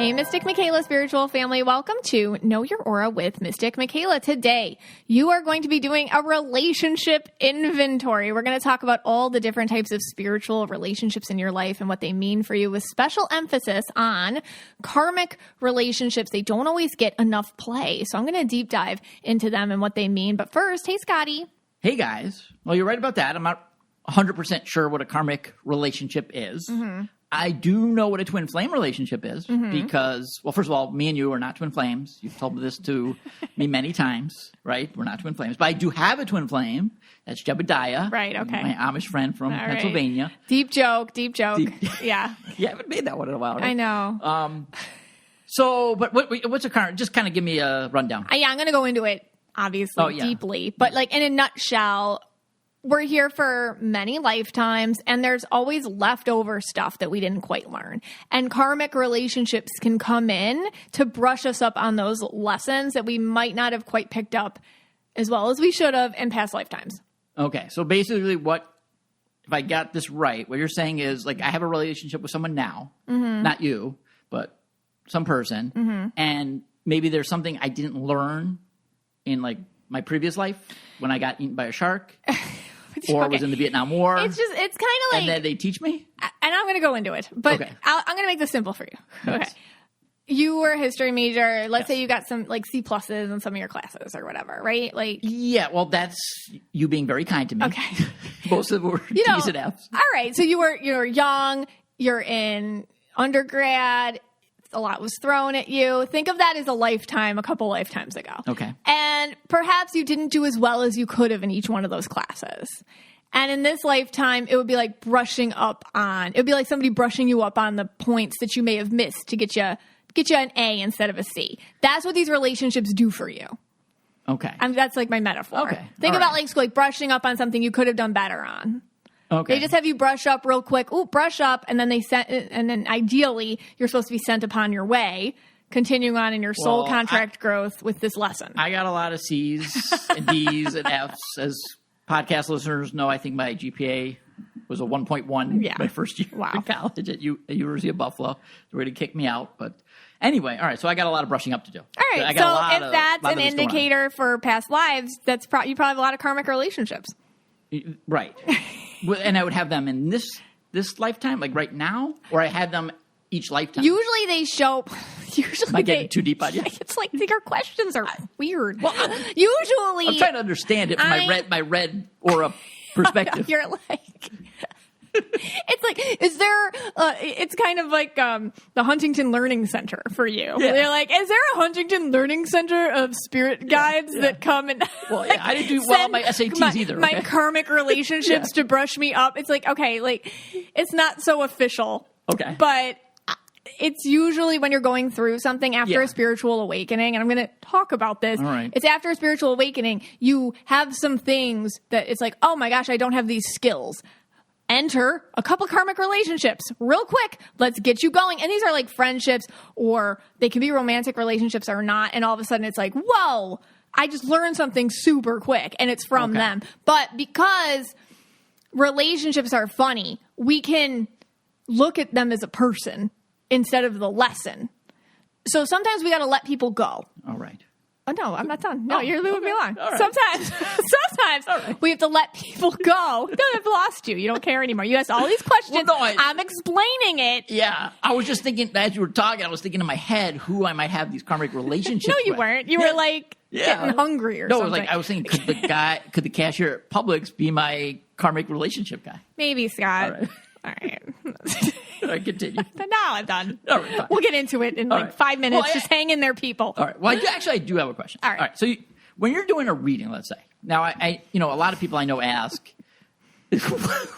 Hey, Mystic Michaela spiritual family. Welcome to Know Your Aura with Mystic Michaela. Today, you are going to be doing a relationship inventory. We're going to talk about all the different types of spiritual relationships in your life and what they mean for you, with special emphasis on karmic relationships. They don't always get enough play. So I'm going to deep dive into them and what they mean. But first, hey, Scotty. Hey, guys. Well, you're right about that. I'm not 100% sure what a karmic relationship is. Mm-hmm. I do know what a twin flame relationship is because, well, first of all, me and you are not twin flames. You've told this to me many times, right? We're not twin flames. But I do have a twin flame. That's Jebediah. Right, okay. My Amish friend from Pennsylvania. Right. Deep joke. Yeah. You haven't made that one in a while, right? I know. But what's a current? Just kind of give me a rundown. Yeah, I'm going to go into it, obviously, deeply. But like in a nutshell, we're here for many lifetimes, and there's always leftover stuff that we didn't quite learn. And karmic relationships can come in to brush us up on those lessons that we might not have quite picked up as well as we should have in past lifetimes. Okay, so basically if I got this right, what you're saying is, like, I have a relationship with someone now, not you, but some person, and maybe there's something I didn't learn in, like, my previous life when I got eaten by a shark. Or was in the Vietnam War. It's kind of like... And then they teach me? And I'm going to go into it. But I'm going to make this simple for you. Yes. Okay. You were a history major. Let's say you got some like C pluses in some of your classes or whatever, right? Like, yeah, well, that's you being very kind to me. Okay. Most of them were D's and F's. All right. So you were young. You're in undergrad. A lot was thrown at you. Think of that as a couple lifetimes ago. Okay. And perhaps you didn't do as well as you could have in each one of those classes. And in this lifetime, it would be like it would be like somebody brushing you up on the points that you may have missed to get you an A instead of a C. That's what these relationships do for you. Okay. That's like my metaphor. Okay. Think about like brushing up on something you could have done better on. Okay. They just have you brush up real quick. Ooh, brush up, and then ideally you're supposed to be sent upon your way, continuing on in your soul contract growth with this lesson. I got a lot of C's and D's and F's. As podcast listeners know, I think my GPA was a 1.1 my first year in college at University of Buffalo. They were going to kick me out, but anyway, all right. So I got a lot of brushing up to do. All right. So if that's an indicator for past lives, you probably have a lot of karmic relationships. Right. And I would have them in this lifetime, like right now, or I had them each lifetime. Usually they show. Am I getting too deep on you? It's like your questions are weird. Well, usually I'm trying to understand it from my red aura perspective. You're like. It's like, is there, it's kind of like the Huntington Learning Center for you. Yeah. They're like, is there a Huntington Learning Center of spirit guides that come and... Well, I didn't do well on my SATs either. My karmic relationships to brush me up. It's like, okay, like, it's not so official. Okay. But it's usually when you're going through something after a spiritual awakening, and I'm going to talk about this. All right. It's after a spiritual awakening, you have some things that it's like, oh my gosh, I don't have these skills. Enter a couple karmic relationships real quick. Let's get you going. And these are like friendships, or they can be romantic relationships or not. And all of a sudden it's like, whoa, I just learned something super quick, and it's from them. But because relationships are funny, we can look at them as a person instead of the lesson. So sometimes we got to let people go. All right. Oh, no, I'm not done. No, you're leaving me alone. Right. Sometimes we have to let people go. No, I've lost you. You don't care anymore. You asked all these questions. Well, I'm explaining it. Yeah. I was just thinking, as you were talking, I was thinking in my head who I might have these karmic relationships No, you with. weren't. You were like getting hungry or something. No, I was thinking, could the cashier at Publix be my karmic relationship guy? Maybe, Scott. All right. All right, continue. No, I'm done. All right, fine. We'll get into it in 5 minutes. Well, just hang in there, people. All right. Well, I do have a question. All right. So when you're doing a reading, let's say, now I a lot of people I know ask.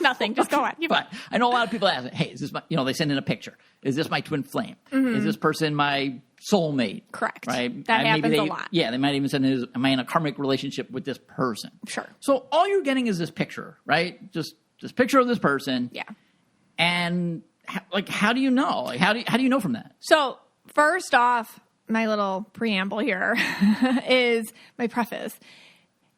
Nothing. Just go on. Fine. I know a lot of people ask, hey, is this my, they send in a picture. Is this my twin flame? Is this person my soulmate? Correct. Right. That happens a lot. Yeah. They might even send in, am I in a karmic relationship with this person? Sure. So all you're getting is this picture, right? Just this picture of this person. Yeah. And how do you know? Like, how do you know from that? So first off, my little preamble here is my preface.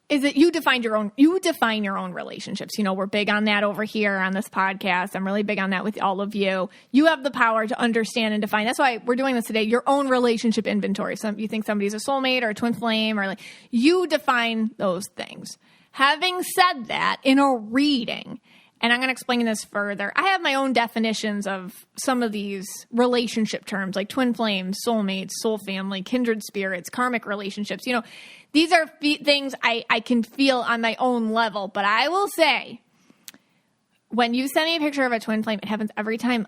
is that you define your own relationships. You know, we're big on that over here on this podcast. I'm really big on that with all of you. You have the power to understand and define. That's why we're doing this today. Your own relationship inventory. You think somebody's a soulmate or a twin flame, or like, you define those things. Having said that, in a reading, and I'm going to explain this further, I have my own definitions of some of these relationship terms, like twin flames, soulmates, soul family, kindred spirits, karmic relationships. You know, these are things I can feel on my own level. But I will say, when you send me a picture of a twin flame, it happens every time.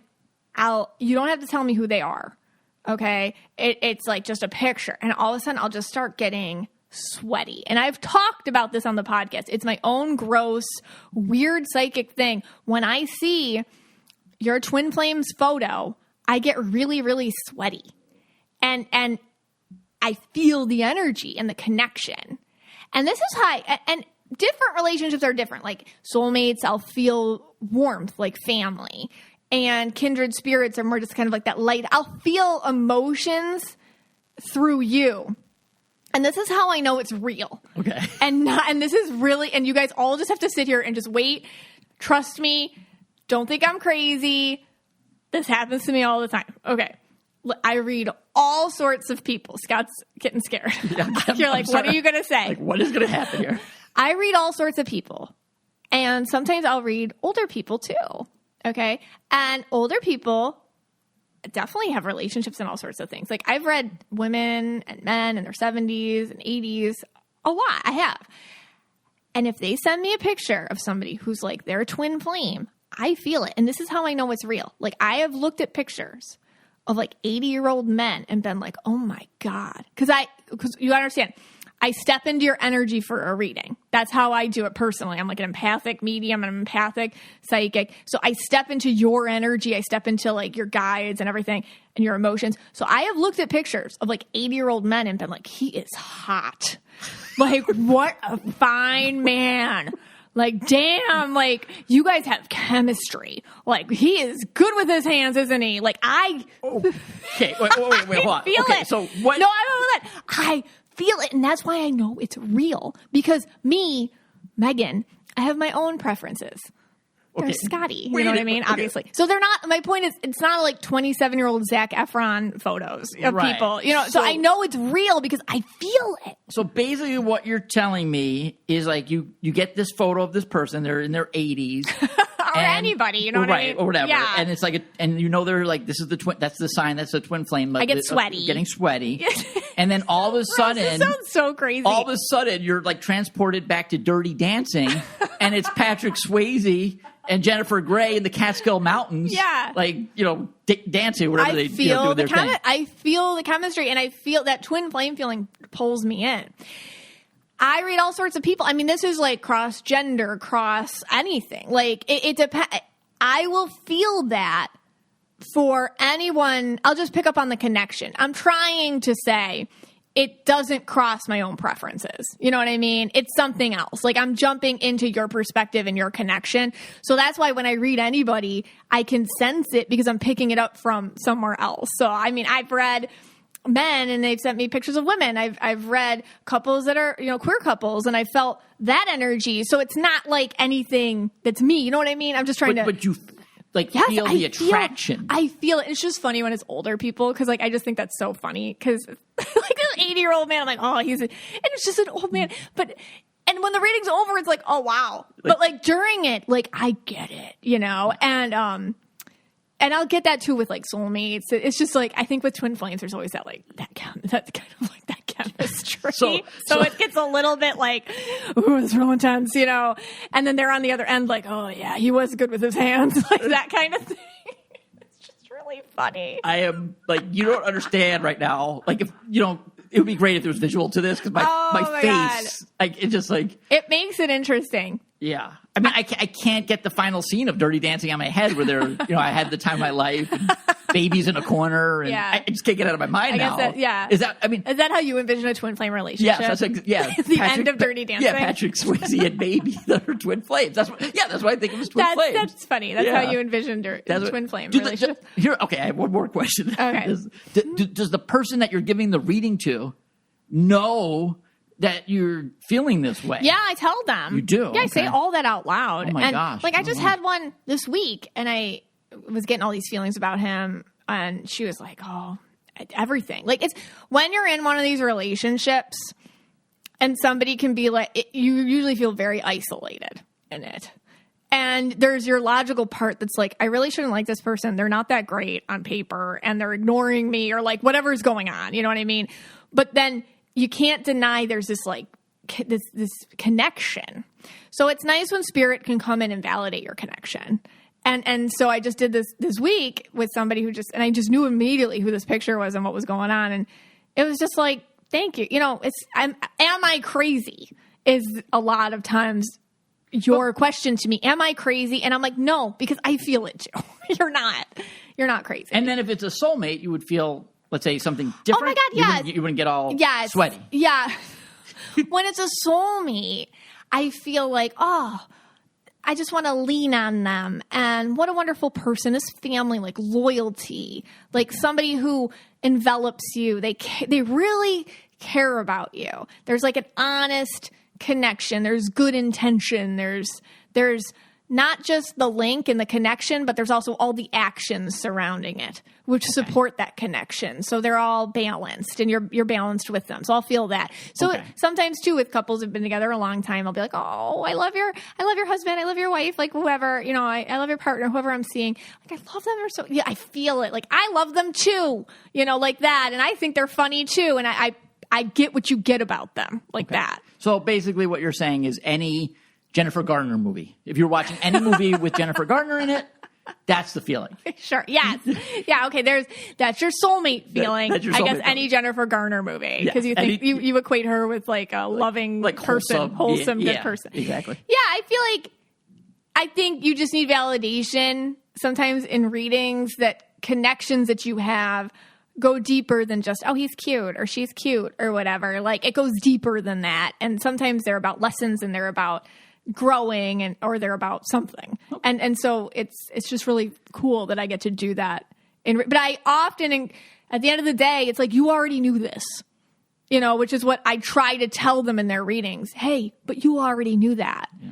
You don't have to tell me who they are, okay? It's like just a picture. And all of a sudden, I'll just start getting sweaty. And I've talked about this on the podcast. It's my own gross, weird psychic thing. When I see your twin flames photo, I get really, really sweaty. And I feel the energy and the connection. And this is and different relationships are different. Like soulmates, I'll feel warmth, like family. And kindred spirits are more just kind of like that light. I'll feel emotions through you. And this is how I know it's real. Okay. And this is really, and you guys all just have to sit here and just wait. Trust me. Don't think I'm crazy. This happens to me all the time. Okay. I read all sorts of people. Scott's getting scared. Yeah, You're like, what are you going to say? Like, what is going to happen here? I read all sorts of people. And sometimes I'll read older people too. Okay. And older people definitely have relationships and all sorts of things. Like I've read women and men in their 70s and 80s. A lot. I have. And if they send me a picture of somebody who's like their twin flame, I feel it. And this is how I know it's real. Like I have looked at pictures of like 80-year-old men and been like, oh my God. Because you understand, I step into your energy for a reading. That's how I do it personally. I'm like an empathic medium, an empathic psychic. So I step into your energy. I step into like your guides and everything and your emotions. So I have looked at pictures of like 80-year-old men and been like, he is hot. Like, what a fine man. Like, damn, like, you guys have chemistry. Like, he is good with his hands, isn't he? Like, Okay, wait, hold on. Feel okay, it. so what? No, I don't know that. I feel it, and that's why I know it's real. Because me, Megan, I have my own preferences. They're Okay. Scotty, you know what I mean? Okay. Obviously. So they're not, my point is, it's not like 27-year-old Zac Efron photos of Right. people. You know, so I know it's real because I feel it. So basically what you're telling me is like you get this photo of this person, they're in their 80s. Or anybody, you know what I mean? Or whatever. Yeah. And it's like, and you know they're like, this is the twin, that's the sign, that's the twin flame. Like, I get sweaty. Getting sweaty. And then all of a sudden. This sounds so crazy. All of a sudden you're like transported back to Dirty Dancing and it's Patrick Swayze and Jennifer Grey in the Catskill Mountains. Yeah. Like, you know, dancing, whatever they do their thing. I feel the chemistry, and I feel that twin flame feeling pulls me in. I read all sorts of people. I mean, this is like cross gender, cross anything. Like it depends. I will feel that for anyone. I'll just pick up on the connection. I'm trying to say it doesn't cross my own preferences. You know what I mean? It's something else. Like I'm jumping into your perspective and your connection. So that's why when I read anybody, I can sense it because I'm picking it up from somewhere else. So, I mean, I've read men and they've sent me pictures of women. I've read couples that are, you know, queer couples, and I felt that energy. So it's not like anything that's me. You know what I mean? I'm just trying to. But you like feel the attraction. I feel it. It's just funny when it's older people because like I just think that's so funny because like an 80-year-old man, I'm like, oh, and it's just an old man. And when the reading's over, it's like, oh wow. But like during it, like I get it, you know, and I'll get that too with like soulmates. It's just like I think with twin flames, there's always that like that kind of like that chemistry. So it gets a little bit like, ooh, it's real intense, you know. And then they're on the other end, like, oh yeah, he was good with his hands, like that kind of thing. It's just really funny. I am like, you don't understand right now. Like if you don't, it would be great if there was visual to this because my face, like it just like it makes it interesting. Yeah. I mean, I can't get the final scene of Dirty Dancing on my head where they're, you know, I had the time of my life, and baby's in a corner, and I just can't get it out of my mind now. Is that how you envision a twin flame relationship? Yes, that's the end of Dirty Dancing. Yeah, Patrick Swayze and baby, that are twin flames. That's what I think of as twin flames. That's funny. That's how you envision twin flame relationship. Okay, I have one more question. Okay. Does the person that you're giving the reading to know that you're feeling this way. Yeah, I tell them. You do? Yeah, I say all that out loud. Oh, my gosh. Like, I just had one this week, and I was getting all these feelings about him, and she was like, oh, everything. Like, it's when you're in one of these relationships, and somebody can be like, you usually feel very isolated in it. And there's your logical part that's like, I really shouldn't like this person. They're not that great on paper, and they're ignoring me, or like whatever's going on. You know what I mean? But then you can't deny there's this like this connection. So it's nice when spirit can come in and validate your connection. And so I just did this week with somebody and I just knew immediately who this picture was and what was going on. And it was just like, thank you. You know, am I crazy is a lot of times your question to me. Am I crazy? And I'm like, no, because I feel it too. You're not crazy. And then if it's a soulmate, you would feel, let's say, something different. Oh my God, yes. You wouldn't get all sweaty. Yeah. When it's a soulmate, I feel like, oh, I just want to lean on them. And what a wonderful person. This family, like loyalty, like somebody who envelops you. They really care about you. There's like an honest connection. There's good intention. There's not just the link and the connection, but there's also all the actions surrounding it, which support that connection. So they're all balanced, and you're balanced with them. So I'll feel that. So sometimes too, with couples who've been together a long time, I'll be like, oh, I love your husband. I love your wife. Like whoever, you know, I love your partner, whoever I'm seeing. Like, I love them. They're so, yeah, I feel it. Like, I love them too, you know, like that. And I think they're funny too. And I get what you get about them like that. So basically what you're saying is any Jennifer Garner movie. If you're watching any movie with Jennifer Garner in it, that's the feeling. Sure. Yes. Yeah. Okay. That's your soulmate feeling. That's your soulmate I guess feeling. Any Jennifer Garner movie, because you think you equate her with like a loving like person, wholesome good person. Exactly. Yeah. I think you just need validation sometimes in readings that connections that you have go deeper than just, oh, he's cute or she's cute or whatever. Like, it goes deeper than that. And sometimes they're about lessons, and they're about growing, or they're about something. Okay. And so it's just really cool that I get to do that. But I often, at the end of the day, it's like, you already knew this, you know, which is what I try to tell them in their readings. Hey, but you already knew that. Yeah.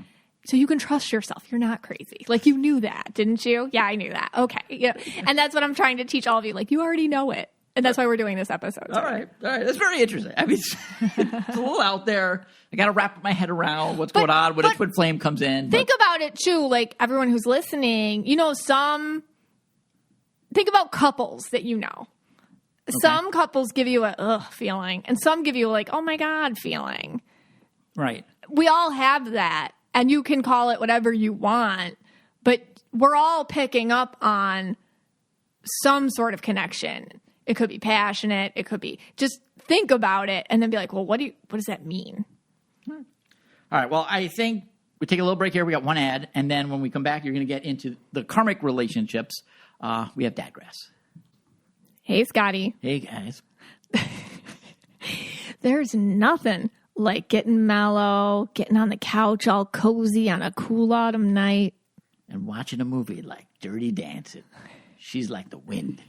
So you can trust yourself. You're not crazy. Like, you knew that, didn't you? Yeah, I knew that. Okay. Yeah. And that's what I'm trying to teach all of you. Like, you already know it. And that's why we're doing this episode. All right. That's very interesting. I mean, it's a little out there. I got to wrap my head around what's going on when a twin flame comes in. Think about it, too. Like, everyone who's listening, you know, think about couples that you know. Okay. Some couples give you a ugh feeling, and some give you like, oh my God feeling. Right. We all have that, and you can call it whatever you want, but we're all picking up on some sort of connection. It could be passionate. It could be, just think about it and then be like, well, what does that mean? All right. Well, I think we take a little break here. We got one ad. And then when we come back, you're going to get into the karmic relationships. We have Dadgrass. Hey, Scotty. Hey, guys. There's nothing like getting mellow, getting on the couch all cozy on a cool autumn night. And watching a movie like Dirty Dancing. She's like the wind.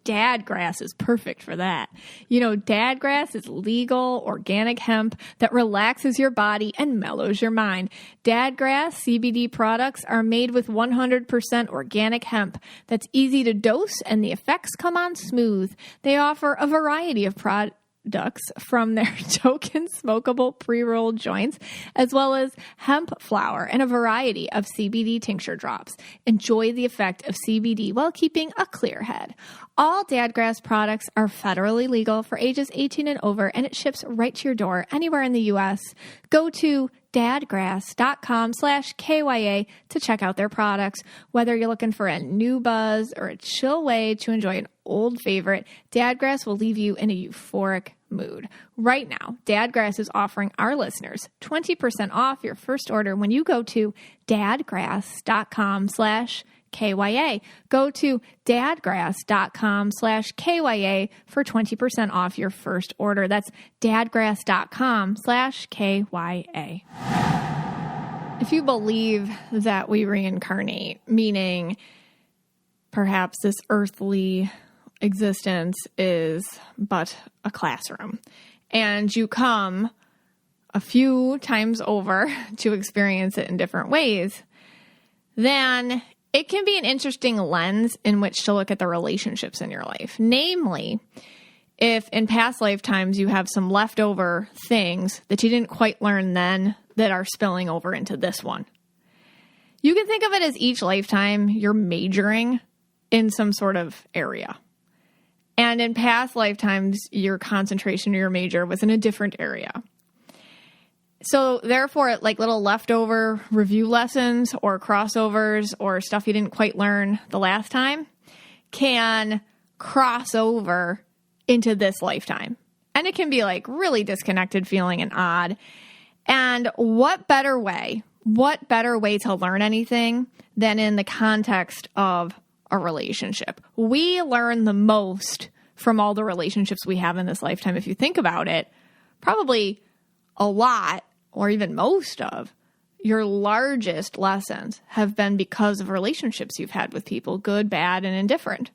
Dadgrass is perfect for that. You know, Dadgrass is legal, organic hemp that relaxes your body and mellows your mind. Dadgrass CBD products are made with 100% organic hemp that's easy to dose, and the effects come on smooth. They offer a variety of products from their token smokable pre-rolled joints, as well as hemp flower and a variety of CBD tincture drops. Enjoy the effect of CBD while keeping a clear head. All Dadgrass products are federally legal for ages 18 and over, and it ships right to your door anywhere in the U.S. Go to dadgrass.com/KYA to check out their products. Whether you're looking for a new buzz or a chill way to enjoy an old favorite, Dadgrass will leave you in a euphoric mood. Right now, Dadgrass is offering our listeners 20% off your first order when you go to dadgrass.com/KYA. Go to dadgrass.com/KYA for 20% off your first order. That's dadgrass.com/KYA. If you believe that we reincarnate, meaning perhaps this earthly existence is but a classroom, and you come a few times over to experience it in different ways, then it can be an interesting lens in which to look at the relationships in your life. Namely, if in past lifetimes you have some leftover things that you didn't quite learn then that are spilling over into this one. You can think of it as each lifetime you're majoring in some sort of area. And in past lifetimes, your concentration or your major was in a different area. So therefore, like little leftover review lessons or crossovers or stuff you didn't quite learn the last time can cross over into this lifetime. And it can be like really disconnected feeling and odd. And what better way to learn anything than in the context of a relationship? We learn the most from all the relationships we have in this lifetime. If you think about it, probably a lot or even most of your largest lessons have been because of relationships you've had with people, good, bad, and indifferent.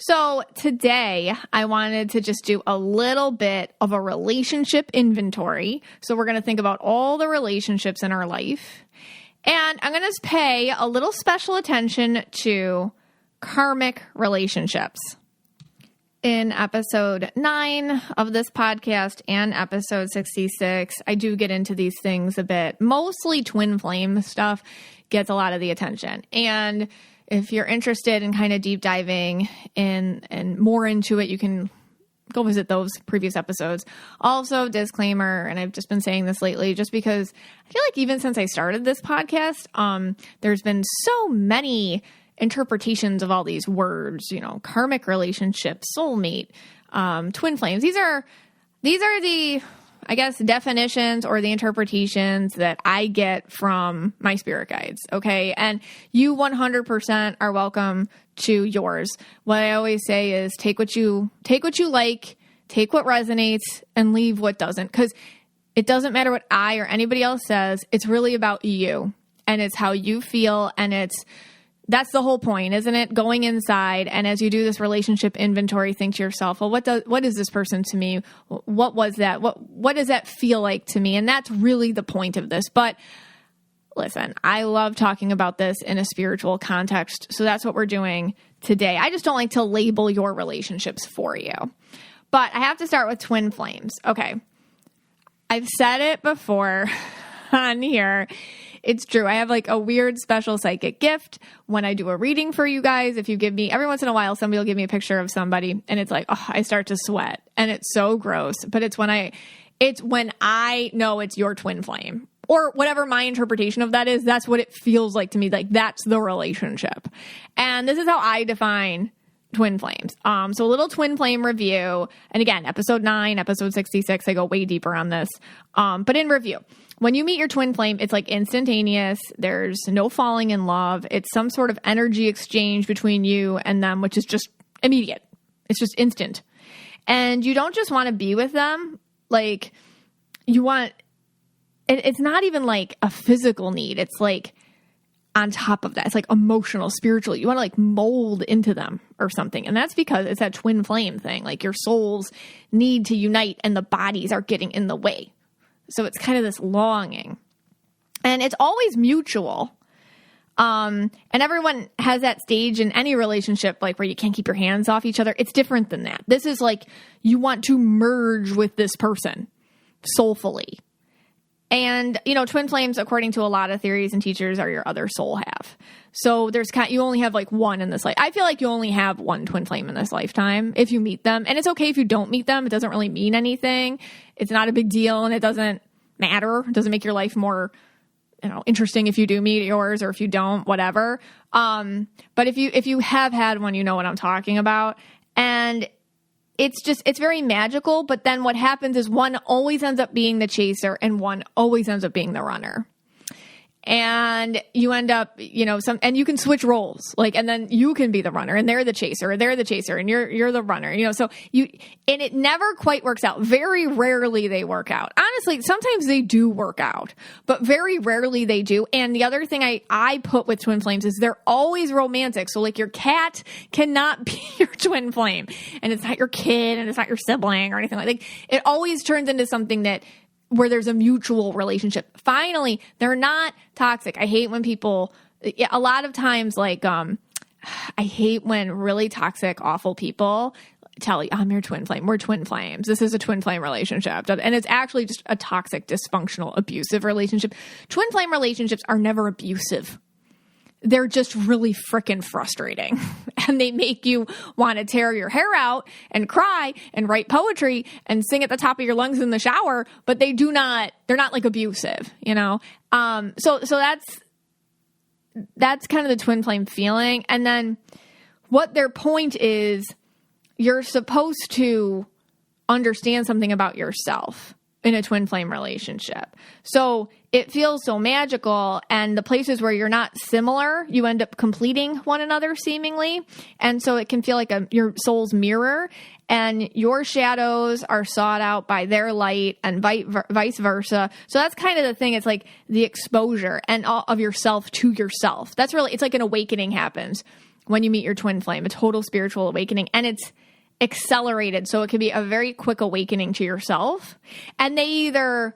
So today I wanted to just do a little bit of a relationship inventory. So we're going to think about all the relationships in our life. And I'm going to pay a little special attention to karmic relationships. In episode 9 of this podcast and episode 66, I do get into these things a bit. Mostly twin flame stuff gets a lot of the attention. And if you're interested in kind of deep diving in and more into it, you can go visit those previous episodes. Also, disclaimer, and I've just been saying this lately, just because I feel like even since I started this podcast, there's been so many interpretations of all these words, karmic relationship, soulmate, twin flames. These are the, I guess, definitions or the interpretations that I get from my spirit guides. Okay. And you 100% are welcome to yours. What I always say is take what you like, take what resonates, and leave what doesn't. 'Cause it doesn't matter what I or anybody else says. It's really about you, and it's how you feel. And that's the whole point, isn't it? Going inside, and as you do this relationship inventory, think to yourself, well, what is this person to me? What was that? What does that feel like to me? And that's really the point of this. But listen, I love talking about this in a spiritual context, so that's what we're doing today. I just don't like to label your relationships for you. But I have to start with twin flames. Okay. I've said it before on here. It's true. I have like a weird special psychic gift when I do a reading for you guys. If you give me, every once in a while, somebody will give me a picture of somebody and it's like, oh, I start to sweat and it's so gross. But it's when I know it's your twin flame or whatever my interpretation of that is. That's what it feels like to me. Like that's the relationship. And this is how I define twin flames. So a little twin flame review. And again, episode 9, episode 66, I go way deeper on this. But in review, when you meet your twin flame, it's like instantaneous. There's no falling in love. It's some sort of energy exchange between you and them, which is just immediate. It's just instant. And you don't just want to be with them. Like you want, it's not even like a physical need. It's like on top of that, it's like emotional, spiritual. You want to like mold into them or something. And that's because it's that twin flame thing. Like your souls need to unite and the bodies are getting in the way. So it's kind of this longing. And it's always mutual. And everyone has that stage in any relationship, like where you can't keep your hands off each other. It's different than that. This is like you want to merge with this person soulfully. And, twin flames, according to a lot of theories and teachers, are your other soul half. So you only have like one in this life. I feel like you only have one twin flame in this lifetime if you meet them. And it's okay if you don't meet them. It doesn't really mean anything. It's not a big deal and it doesn't matter. It doesn't make your life more, interesting if you do meet yours or if you don't, whatever. But if you have had one, you know what I'm talking about. And it's very magical, but then what happens is one always ends up being the chaser and one always ends up being the runner. and you end up, and you can switch roles, and then you can be the runner and they're the chaser, and you're the runner, so and it never quite works out. Very rarely they work out. Honestly, sometimes they do work out, but very rarely they do. And the other thing I put with twin flames is they're always romantic. So your cat cannot be your twin flame, and it's not your kid, and it's not your sibling or anything like that. It always turns into something where there's a mutual relationship. Finally, they're not toxic. I hate when people, a lot of times, I hate when really toxic, awful people tell you, I'm your twin flame. We're twin flames. This is a twin flame relationship. And it's actually just a toxic, dysfunctional, abusive relationship. Twin flame relationships are never abusive. They're just really freaking frustrating, and they make you want to tear your hair out and cry and write poetry and sing at the top of your lungs in the shower, but they're not abusive, So that's kind of the twin flame feeling. And then what their point is, you're supposed to understand something about yourself in a twin flame relationship. So it feels so magical, and the places where you're not similar, you end up completing one another seemingly. And so it can feel like your soul's mirror, and your shadows are sought out by their light, and vice versa. So that's kind of the thing. It's like the exposure and all of yourself to yourself. That's really, it's like an awakening happens when you meet your twin flame, a total spiritual awakening. And it's accelerated. So it can be a very quick awakening to yourself, and they either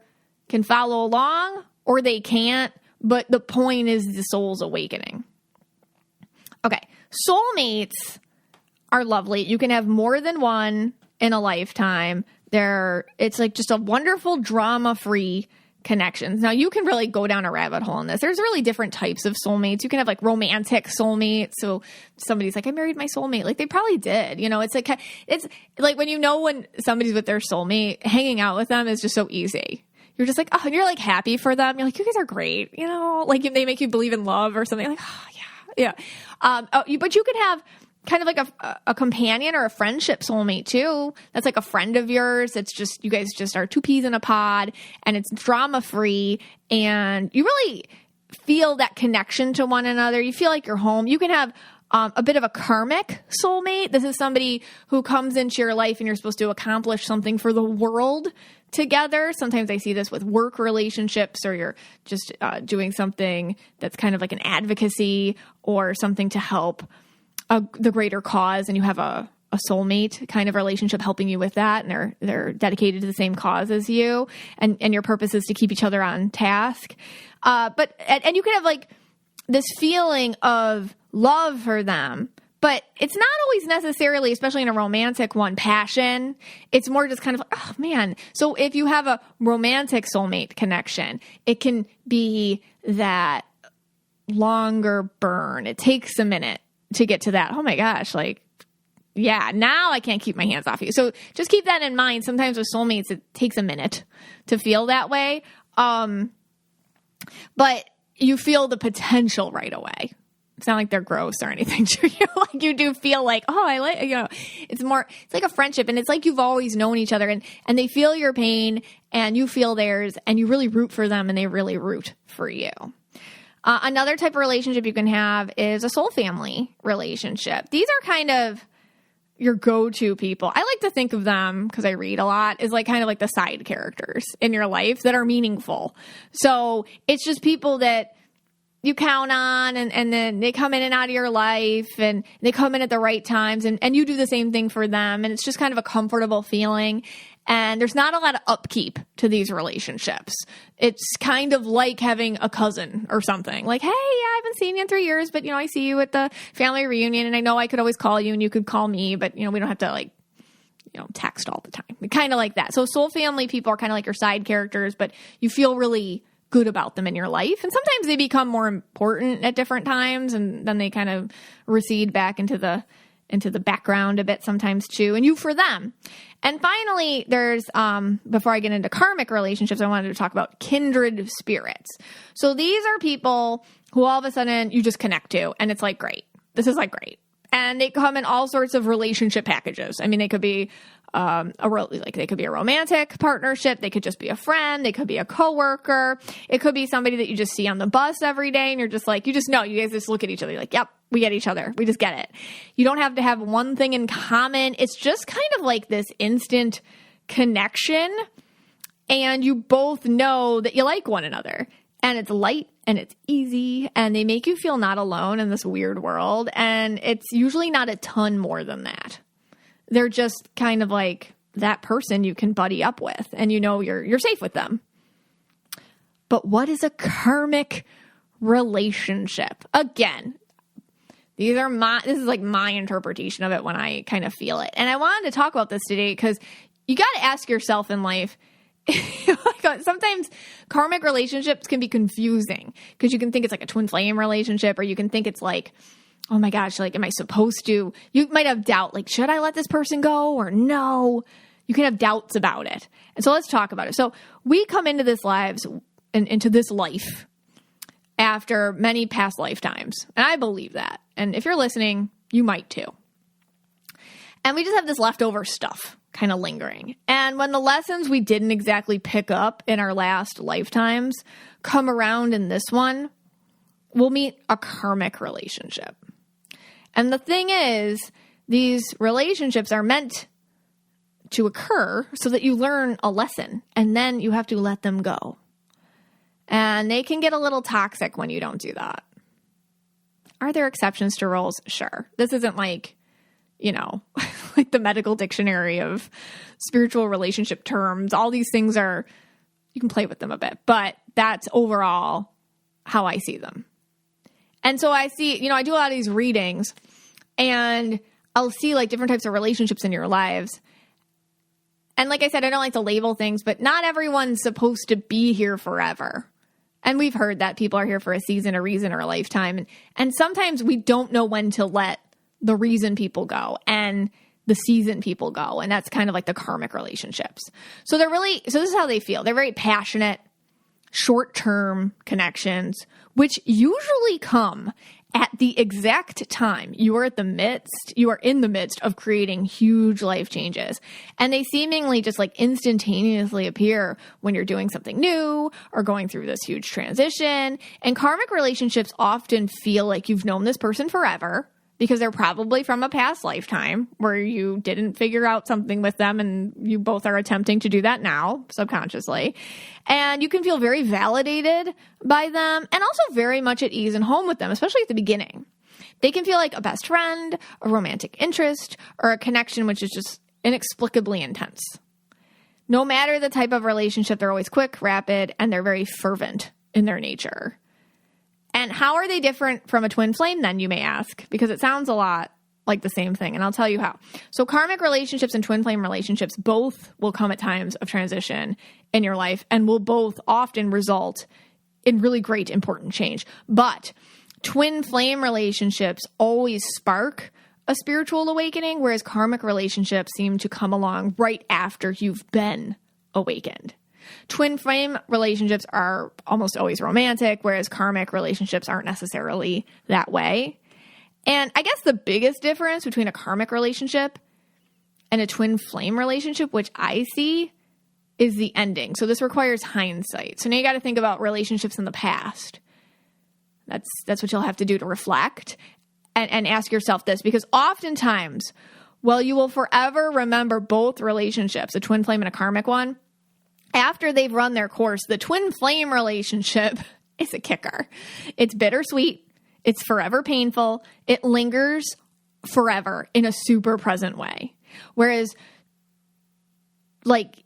can follow along or they can't, but the point is the soul's awakening. Okay. Soulmates are lovely. You can have more than one in a lifetime. It's like just a wonderful drama-free connections. Now you can really go down a rabbit hole in this. There's really different types of soulmates. You can have romantic soulmates. So somebody's like, I married my soulmate. They probably did, it's like when somebody's with their soulmate, hanging out with them is just so easy. You're just oh, and you're happy for them. You're you guys are great. If they make you believe in love or something, oh yeah. But you could have kind of a companion or a friendship soulmate too. That's a friend of yours. It's just, you guys just are two peas in a pod, and it's drama free, and you really feel that connection to one another. You feel like you're home. You can have a bit of a karmic soulmate. This is somebody who comes into your life and you're supposed to accomplish something for the world together. Sometimes I see this with work relationships, or you're just doing something that's kind of like an advocacy or something to help the greater cause, and you have a soulmate kind of relationship helping you with that, and they're dedicated to the same cause as you, and your purpose is to keep each other on task. But you can have this feeling of love for them, but it's not always necessarily, especially in a romantic one, passion. It's more just kind of oh man. So if you have a romantic soulmate connection, it can be that longer burn. It takes a minute to get to that. Oh my gosh. Yeah, now I can't keep my hands off you. So just keep that in mind. Sometimes with soulmates, it takes a minute to feel that way. But you feel the potential right away. It's not like they're gross or anything to you. You do feel oh, I like, it's like a friendship, and it's like you've always known each other, and they feel your pain and you feel theirs, and you really root for them and they really root for you. Another type of relationship you can have is a soul family relationship. These are kind of your go-to people. I like to think of them, because I read a lot, as kind of the side characters in your life that are meaningful. So it's just people that you count on, and then they come in and out of your life, and they come in at the right times, and you do the same thing for them. And it's just kind of a comfortable feeling. And there's not a lot of upkeep to these relationships. It's kind of like having a cousin or something. Hey, yeah, I haven't seen you in 3 years, but, I see you at the family reunion, and I know I could always call you and you could call me, but, we don't have to, text all the time. Kind of like that. So soul family people are kind of like your side characters, but you feel really good about them in your life. And sometimes they become more important at different times, and then they kind of recede back into the background a bit sometimes too, and you for them. And finally, there's, before I get into karmic relationships, I wanted to talk about kindred spirits. So these are people who all of a sudden you just connect to, and it's great. This is great. And they come in all sorts of relationship packages. I mean, they could be they could be a romantic partnership. They could just be a friend. They could be a coworker. It could be somebody that you just see on the bus every day. And you're just like, you just know, you guys just look at each other. You're like, yep, we get each other. We just get it. You don't have to have one thing in common. It's just kind of like this instant connection. And you both know that you like one another. And it's light and it's easy. And they make you feel not alone in this weird world. And it's usually not a ton more than that. They're just kind of like that person you can buddy up with, and you know you're safe with them. But what is a karmic relationship? Again, this is like my interpretation of it when I kind of feel it. And I wanted to talk about this today because you got to ask yourself in life, sometimes karmic relationships can be confusing because you can think it's like a twin flame relationship, or you can think it's like, oh my gosh, like, am I supposed to? You might have doubt, like, should I let this person go or no? You can have doubts about it. And so let's talk about it. So we come into this into this life after many past lifetimes. And I believe that. And if you're listening, you might too. And we just have this leftover stuff kind of lingering. And when the lessons we didn't exactly pick up in our last lifetimes come around in this one, we'll meet a karmic relationship. And the thing is, these relationships are meant to occur so that you learn a lesson, and then you have to let them go. And they can get a little toxic when you don't do that. Are there exceptions to rules? Sure. This isn't like, like the medical dictionary of spiritual relationship terms. All these things you can play with them a bit, but that's overall how I see them. And so I see, I do a lot of these readings, and I'll see like different types of relationships in your lives. And like I said, I don't like to label things, but not everyone's supposed to be here forever. And we've heard that people are here for a season, a reason, or a lifetime. And sometimes we don't know when to let the reason people go and the season people go. And that's kind of like the karmic relationships. So this is how they feel. They're very passionate, short-term connections, which usually come at the exact time you are in the midst of creating huge life changes. And they seemingly just like instantaneously appear when you're doing something new or going through this huge transition. And karmic relationships often feel like you've known this person forever, because they're probably from a past lifetime where you didn't figure out something with them, and you both are attempting to do that now subconsciously. And you can feel very validated by them and also very much at ease and home with them, especially at the beginning. They can feel like a best friend, a romantic interest, or a connection which is just inexplicably intense. No matter the type of relationship, they're always quick, rapid, and they're very fervent in their nature. And how are they different from a twin flame then, you may ask? Because it sounds a lot like the same thing, and I'll tell you how. So karmic relationships and twin flame relationships both will come at times of transition in your life and will both often result in really great, important change. But twin flame relationships always spark a spiritual awakening, whereas karmic relationships seem to come along right after you've been awakened. Twin flame relationships are almost always romantic, whereas karmic relationships aren't necessarily that way. And I guess the biggest difference between a karmic relationship and a twin flame relationship, which I see, is the ending. So this requires hindsight. So now you got to think about relationships in the past. That's what you'll have to do to reflect and ask yourself this, because oftentimes, while you will forever remember both relationships, a twin flame and a karmic one, after they've run their course, the twin flame relationship is a kicker. It's bittersweet. It's forever painful. It lingers forever in a super present way. Whereas, like,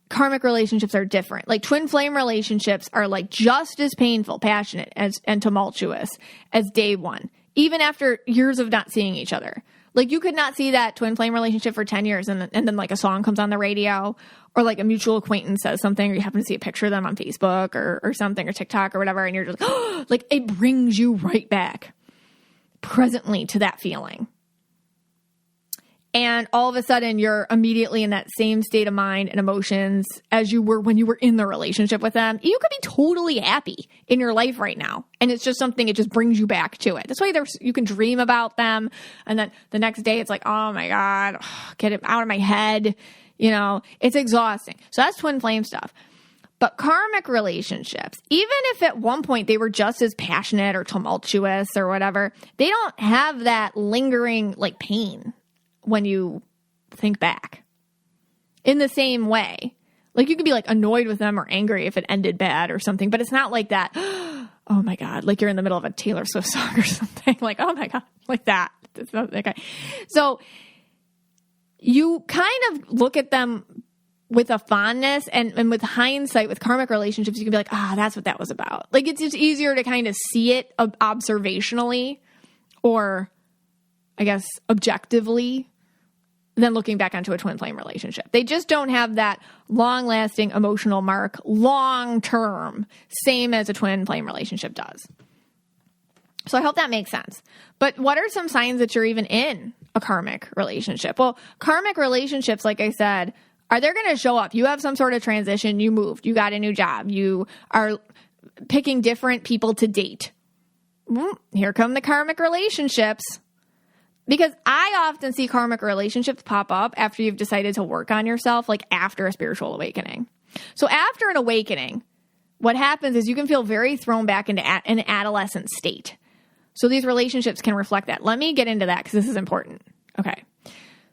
karmic relationships are different. Like, twin flame relationships are, like, just as painful, passionate, and tumultuous as day one, even after years of not seeing each other. Like, you could not see that twin flame relationship for 10 years and then like a song comes on the radio, or like a mutual acquaintance says something, or you happen to see a picture of them on Facebook or something, or TikTok or whatever, and you're just like, it brings you right back presently to that feeling. and all of a sudden you're immediately in that same state of mind and emotions as you were when you were in the relationship with them, you could be totally happy in your life right now. And it's just something, it just brings you back to it. That's why you can dream about them. And then the next day it's like, oh my God, get it out of my head. You know, it's exhausting. So that's twin flame stuff. But karmic relationships, even if at one point they were just as passionate or tumultuous or whatever, they don't have that lingering like pain when you think back in the same way. Like you could be like annoyed with them or angry if it ended bad or something, but it's not like that. Oh my God. Like you're in the middle of a Taylor Swift song or something like, oh my God, like that. It's not okay. So you kind of look at them with a fondness and with hindsight with karmic relationships, you can be like, that's what that was about. Like it's just easier to kind of see it observationally or I guess objectively than looking back onto a twin flame relationship. They just don't have that long lasting emotional mark long term, same as a twin flame relationship does. So I hope that makes sense. But what are some signs that you're even in a karmic relationship? Well, karmic relationships, like I said, are they going to show up? You have some sort of transition. You moved. You got a new job. You are picking different people to date. Here come the karmic relationships. Because I often see karmic relationships pop up after you've decided to work on yourself, like after a spiritual awakening. So after an awakening, what happens is you can feel very thrown back into an adolescent state. So these relationships can reflect that. Let me get into that because this is important. Okay.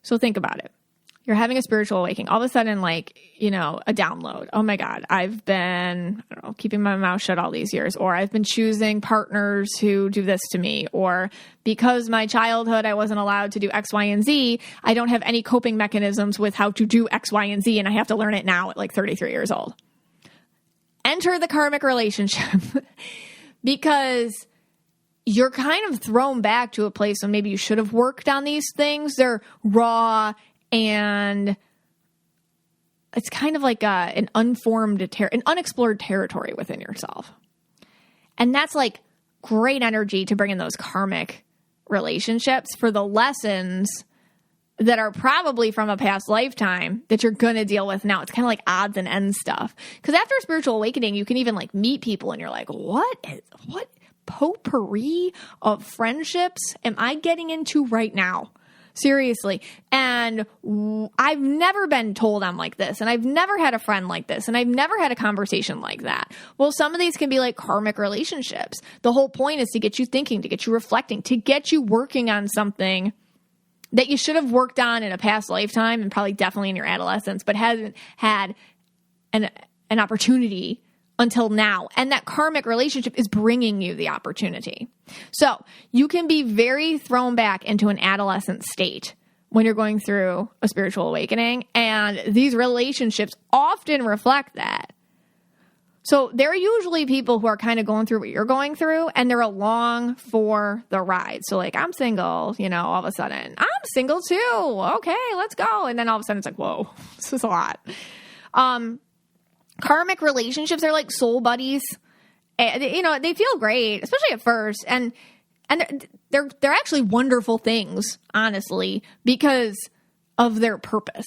So think about it. You're having a spiritual awakening. All of a sudden, like, you know, a download. Oh my God, I've been, I don't know, keeping my mouth shut all these years. Or I've been choosing partners who do this to me. Or because my childhood, I wasn't allowed to do X, Y, and Z, I don't have any coping mechanisms with how to do X, Y, and Z. And I have to learn it now at like 33 years old. Enter the karmic relationship because you're kind of thrown back to a place where maybe you should have worked on these things. They're raw and it's kind of like an an unexplored territory within yourself. And that's like great energy to bring in those karmic relationships for the lessons that are probably from a past lifetime that you're going to deal with now. It's kind of like odds and ends stuff. Because after a spiritual awakening, you can even like meet people and you're like, what potpourri of friendships am I getting into right now? Seriously. And I've never been told I'm like this. And I've never had a friend like this. And I've never had a conversation like that. Well, some of these can be like karmic relationships. The whole point is to get you thinking, to get you reflecting, to get you working on something that you should have worked on in a past lifetime and probably definitely in your adolescence, but hasn't had an opportunity until now. And that karmic relationship is bringing you the opportunity. So you can be very thrown back into an adolescent state when you're going through a spiritual awakening. And these relationships often reflect that. So there are usually people who are kind of going through what you're going through and they're along for the ride. So like, I'm single, you know, all of a sudden, I'm single too. Okay, let's go. And then all of a sudden it's like, whoa, this is a lot. Karmic relationships are like soul buddies. You know, they feel great, especially at first. And they're actually wonderful things, honestly, because of their purpose.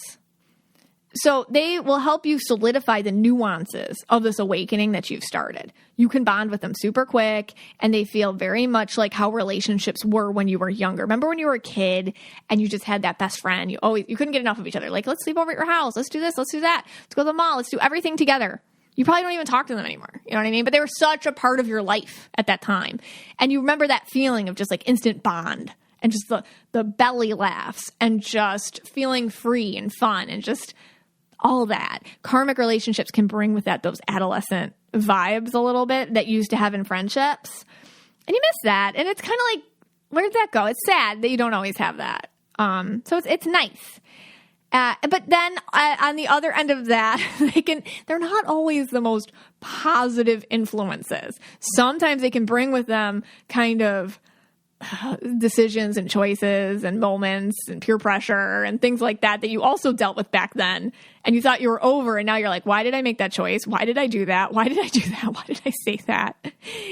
So they will help you solidify the nuances of this awakening that you've started. You can bond with them super quick, and they feel very much like how relationships were when you were younger. Remember when you were a kid and you just had that best friend? You couldn't get enough of each other. Like, let's sleep over at your house. Let's do this. Let's do that. Let's go to the mall. Let's do everything together. You probably don't even talk to them anymore. You know what I mean? But they were such a part of your life at that time. And you remember that feeling of just like instant bond and just the belly laughs and just feeling free and fun and just all that. Karmic relationships can bring with that those adolescent vibes a little bit that you used to have in friendships. And you miss that. And it's kind of like, where did that go? It's sad that you don't always have that. So it's nice. But then on the other end of that, they're not always the most positive influences. Sometimes they can bring with them kind of decisions and choices and moments and peer pressure and things like that you also dealt with back then. And you thought you were over. And now you're like, why did I make that choice? Why did I do that? Why did I do that? Why did I say that?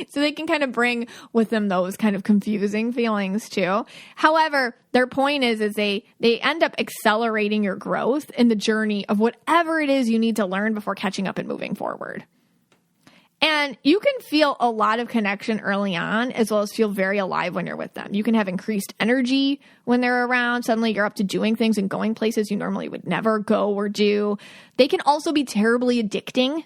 So they can kind of bring with them those kind of confusing feelings too. However, their point is they end up accelerating your growth in the journey of whatever it is you need to learn before catching up and moving forward. And you can feel a lot of connection early on, as well as feel very alive when you're with them. You can have increased energy when they're around. Suddenly you're up to doing things and going places you normally would never go or do. They can also be terribly addicting.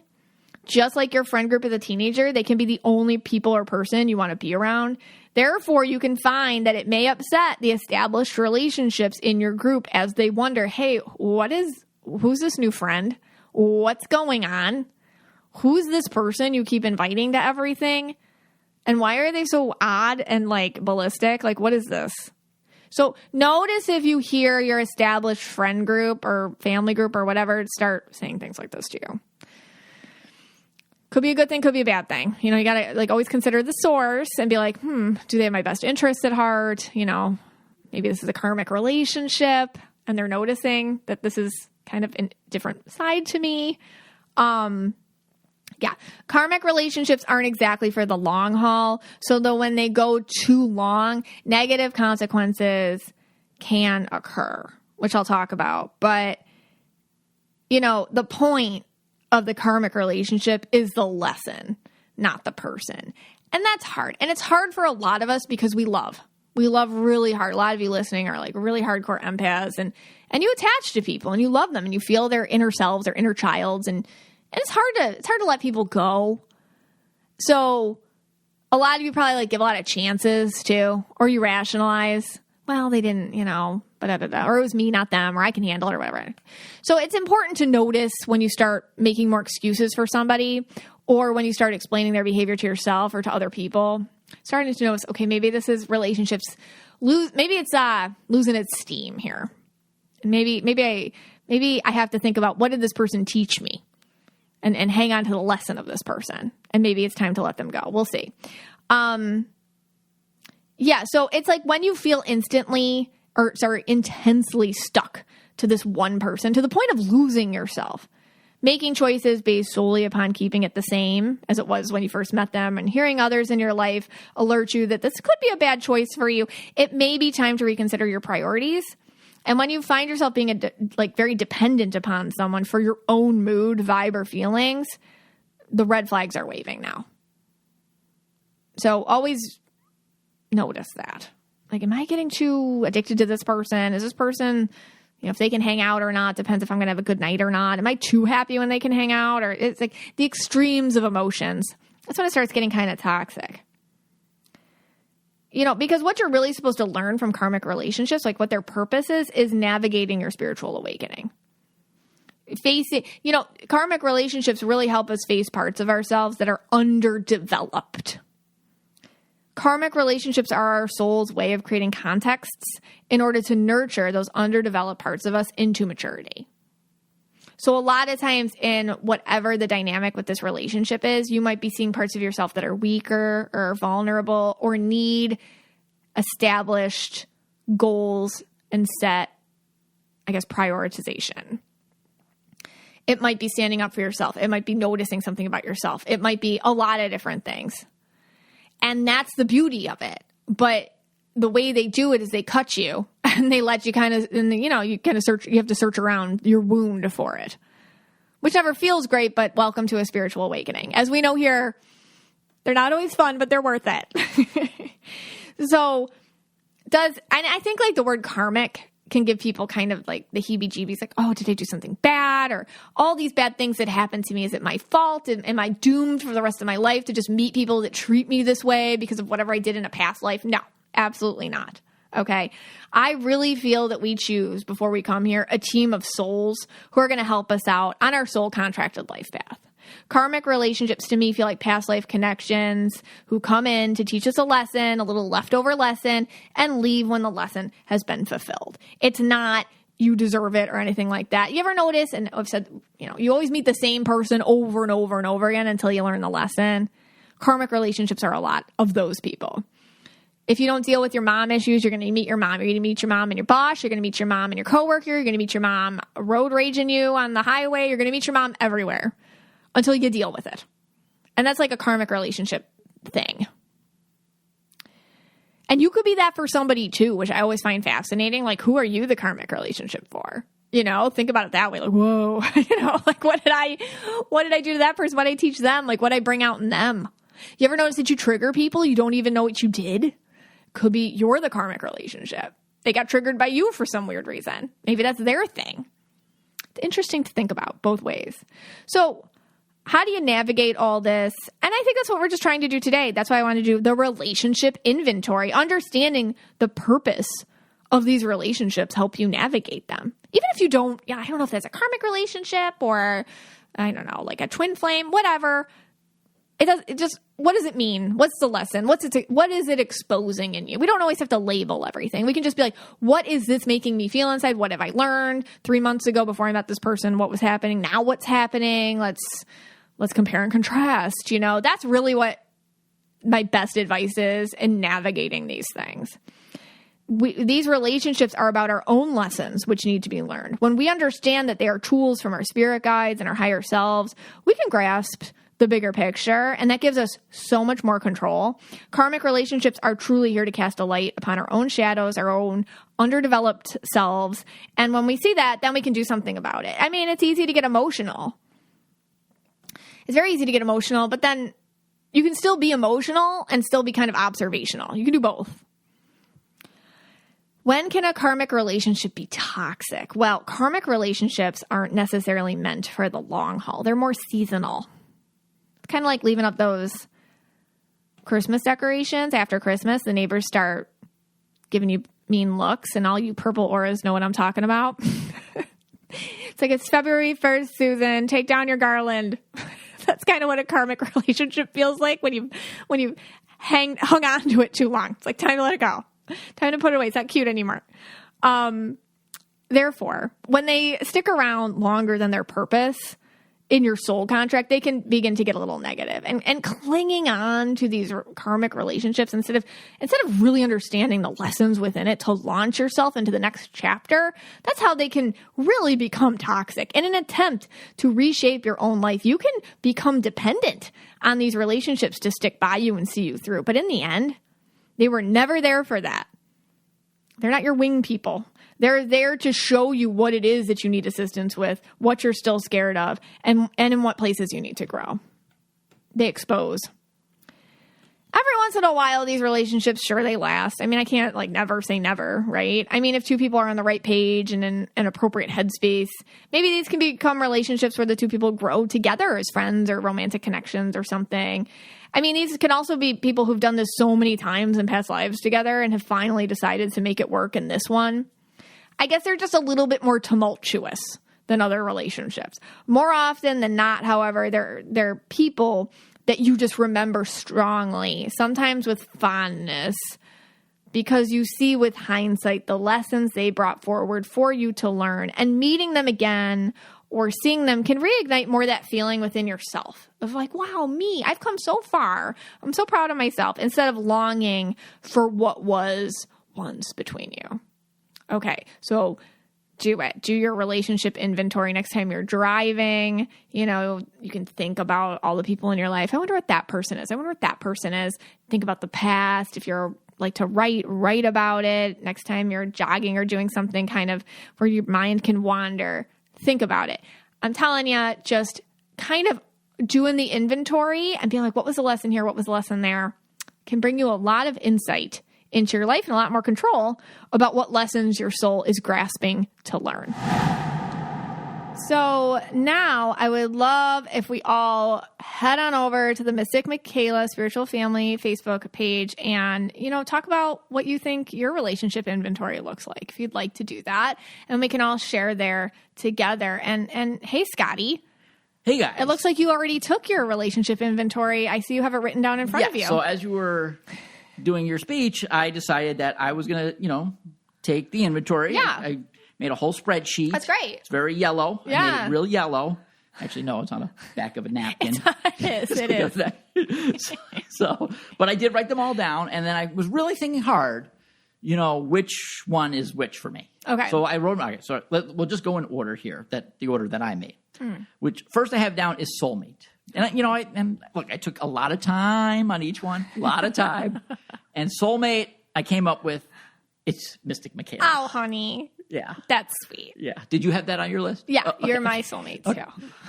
Just like your friend group as a teenager, they can be the only people or person you want to be around. Therefore, you can find that it may upset the established relationships in your group as they wonder, hey, who's this new friend? What's going on? Who's this person you keep inviting to everything? And why are they so odd and like ballistic? Like, what is this? So notice if you hear your established friend group or family group or whatever start saying things like this to you. Could be a good thing, could be a bad thing. You know, you got to like always consider the source and be like, do they have my best interest at heart? You know, maybe this is a karmic relationship and they're noticing that this is kind of a different side to me. Yeah, karmic relationships aren't exactly for the long haul. So though when they go too long, negative consequences can occur, which I'll talk about. But, you know, the point of the karmic relationship is the lesson, not the person. And that's hard. And it's hard for a lot of us because we love really hard. A lot of you listening are like really hardcore empaths and you attach to people and you love them and you feel their inner selves, their inner childs, and it's hard to let people go. So a lot of you probably like give a lot of chances too, or you rationalize, well, they didn't, you know, or it was me, not them, or I can handle it or whatever. So it's important to notice when you start making more excuses for somebody or when you start explaining their behavior to yourself or to other people, starting to notice, okay, maybe this is relationships maybe it's losing its steam here. And maybe I have to think about what did this person teach me? And hang on to the lesson of this person. And maybe it's time to let them go. We'll see. So it's like when you feel intensely stuck to this one person to the point of losing yourself, making choices based solely upon keeping it the same as it was when you first met them and hearing others in your life alert you that this could be a bad choice for you. It may be time to reconsider your priorities. And when you find yourself being very dependent upon someone for your own mood, vibe, or feelings, the red flags are waving now. So always notice that. Like, am I getting too addicted to this person? Is this person, you know, if they can hang out or not, depends if I'm going to have a good night or not. Am I too happy when they can hang out? Or it's like the extremes of emotions. That's when it starts getting kind of toxic. You know, because what you're really supposed to learn from karmic relationships, like what their purpose is navigating your spiritual awakening. Karmic relationships really help us face parts of ourselves that are underdeveloped. Karmic relationships are our soul's way of creating contexts in order to nurture those underdeveloped parts of us into maturity. So a lot of times in whatever the dynamic with this relationship is, you might be seeing parts of yourself that are weaker or vulnerable or need established goals and set, prioritization. It might be standing up for yourself. It might be noticing something about yourself. It might be a lot of different things. And that's the beauty of it. But the way they do it is they cut you and they let you you have to search around your wound for it, which never feels great, but welcome to a spiritual awakening. As we know here, they're not always fun, but they're worth it. And I think like the word karmic can give people kind of like the heebie-jeebies, like, oh, did I do something bad? Or all these bad things that happened to me, is it my fault? Am I doomed for the rest of my life to just meet people that treat me this way because of whatever I did in a past life? No, absolutely not. Okay. I really feel that we choose, before we come here, a team of souls who are going to help us out on our soul contracted life path. Karmic relationships to me feel like past life connections who come in to teach us a lesson, a little leftover lesson, and leave when the lesson has been fulfilled. It's not you deserve it or anything like that. You ever notice, and I've said, you always meet the same person over and over and over again until you learn the lesson. Karmic relationships are a lot of those people. If you don't deal with your mom issues, you're going to meet your mom. You're going to meet your mom and your boss. You're going to meet your mom and your coworker. You're going to meet your mom road raging you on the highway. You're going to meet your mom everywhere until you deal with it. And that's like a karmic relationship thing. And you could be that for somebody too, which I always find fascinating. Like, who are you the karmic relationship for? You know, think about it that way. Like, whoa, you know, like what did I do to that person? What did I teach them? Like what did I bring out in them? You ever notice that you trigger people? You don't even know what you did. Could be you're the karmic relationship. They got triggered by you for some weird reason. Maybe that's their thing. It's interesting to think about both ways. So how do you navigate all this? And I think that's what we're just trying to do today. That's why I want to do the relationship inventory. Understanding the purpose of these relationships help you navigate them. Even if you don't, I don't know if that's a karmic relationship or, I don't know, like a twin flame, whatever. What does it mean? What's the lesson? What is it exposing in you? We don't always have to label everything. We can just be like, what is this making me feel inside? What have I learned 3 months ago before I met this person? What was happening? Now what's happening? Let's compare and contrast. You know, that's really what my best advice is in navigating these things. These relationships are about our own lessons, which need to be learned. When we understand that they are tools from our spirit guides and our higher selves, we can grasp the bigger picture, and that gives us so much more control. Karmic relationships are truly here to cast a light upon our own shadows, our own underdeveloped selves. And when we see that, then we can do something about it. I mean, it's easy to get emotional. It's very easy to get emotional, but then you can still be emotional and still be kind of observational. You can do both. When can a karmic relationship be toxic? Well, karmic relationships aren't necessarily meant for the long haul. They're more seasonal. It's kind of like leaving up those Christmas decorations after Christmas. The neighbors start giving you mean looks, and all you purple auras know what I'm talking about. It's like, it's February 1st, Susan. Take down your garland. That's kind of what a karmic relationship feels like when you hung on to it too long. It's like, time to let it go. Time to put it away. It's not cute anymore. Therefore, when they stick around longer than their purpose in your soul contract, they can begin to get a little negative. And clinging on to these karmic relationships instead of really understanding the lessons within it to launch yourself into the next chapter, that's how they can really become toxic. In an attempt to reshape your own life, you can become dependent on these relationships to stick by you and see you through. But in the end, they were never there for that. They're not your wing people. They're there to show you what it is that you need assistance with, what you're still scared of, and in what places you need to grow. They expose. Every once in a while, these relationships, sure, they last. I mean, I can't never say never, right? I mean, if two people are on the right page and in an appropriate headspace, maybe these can become relationships where the two people grow together as friends or romantic connections or something. I mean, these can also be people who've done this so many times in past lives together and have finally decided to make it work in this one. I guess they're just a little bit more tumultuous than other relationships. More often than not, however, they're people that you just remember strongly, sometimes with fondness, because you see with hindsight the lessons they brought forward for you to learn. And meeting them again or seeing them can reignite more that feeling within yourself of like, wow, me, I've come so far. I'm so proud of myself, instead of longing for what was once between you. Okay, so do it. Do your relationship inventory next time you're driving. You know, you can think about all the people in your life. I wonder what that person is. I wonder what that person is. Think about the past. If you're like to write about it. Next time you're jogging or doing something kind of where your mind can wander, think about it. I'm telling you, just kind of doing the inventory and being like, what was the lesson here? What was the lesson there? Can bring you a lot of insight into your life and a lot more control about what lessons your soul is grasping to learn. So now I would love if we all head on over to the Mystic Michaela Spiritual Family Facebook page and, talk about what you think your relationship inventory looks like, if you'd like to do that. And we can all share there together. And hey, Scotty. Hey, guys. It looks like you already took your relationship inventory. I see you have it written down in front of you. So as you were doing your speech, I decided that I was going to, take the inventory. Yeah. I made a whole spreadsheet. That's great. It's very yellow. Yeah. I made it real yellow. Actually, no, it's on the back of a napkin. It is. But I did write them all down, and then I was really thinking hard, which one is which for me. Okay. So I wrote, so we'll just go in order here, the order that I made. Which first I have down is Soulmate. And I took a lot of time on each one, a lot of time. And Soulmate, I came up with, it's Mystic Michaela. Oh, honey. Yeah. That's sweet. Yeah. Did you have that on your list? Yeah, okay. You're my soulmate, too. Okay.